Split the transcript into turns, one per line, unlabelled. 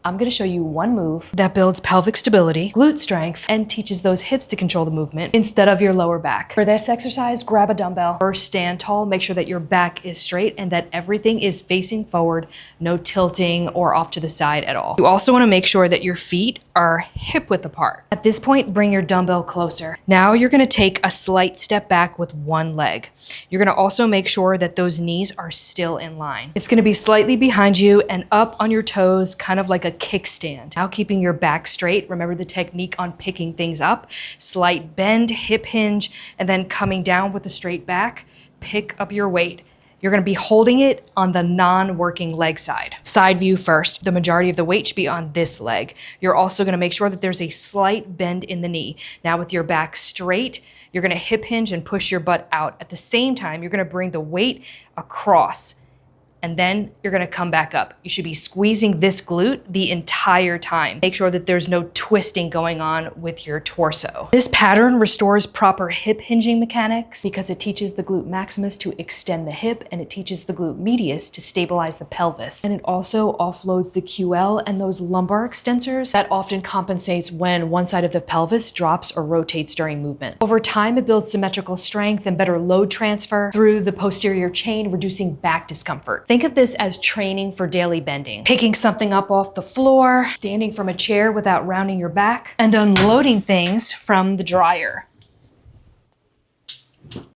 I'm gonna show you one move that builds pelvic stability, glute strength, and teaches those hips to control the movement instead of your lower back. For this exercise, grab a dumbbell. First, stand tall, make sure that your back is straight and that everything is facing forward, no tilting or off to the side at all. You also wanna make sure that your feet are hip width apart. At this point, bring your dumbbell closer. Now you're gonna take a slight step back with one leg. You're gonna also make sure that those knees are still in line. It's gonna be slightly behind you and up on your toes, kind of like a kickstand. Now keeping your back straight, remember the technique on picking things up, slight bend, hip hinge, and then coming down with a straight back, pick up your weight. You're gonna be holding it on the non-working leg side. Side view first. The majority of the weight should be on this leg. You're also gonna make sure that there's a slight bend in the knee. Now with your back straight, you're gonna hip hinge and push your butt out. At the same time, you're gonna bring the weight across and then you're gonna come back up. You should be squeezing this glute the entire time. Make sure that there's no twisting going on with your torso. This pattern restores proper hip hinging mechanics because it teaches the glute maximus to extend the hip and it teaches the glute medius to stabilize the pelvis. And it also offloads the QL and those lumbar extensors that often compensates when one side of the pelvis drops or rotates during movement. Over time, it builds symmetrical strength and better load transfer through the posterior chain, reducing back discomfort. Think of this as training for daily bending. Picking something up off the floor, standing from a chair without rounding your back, and unloading things from the dryer.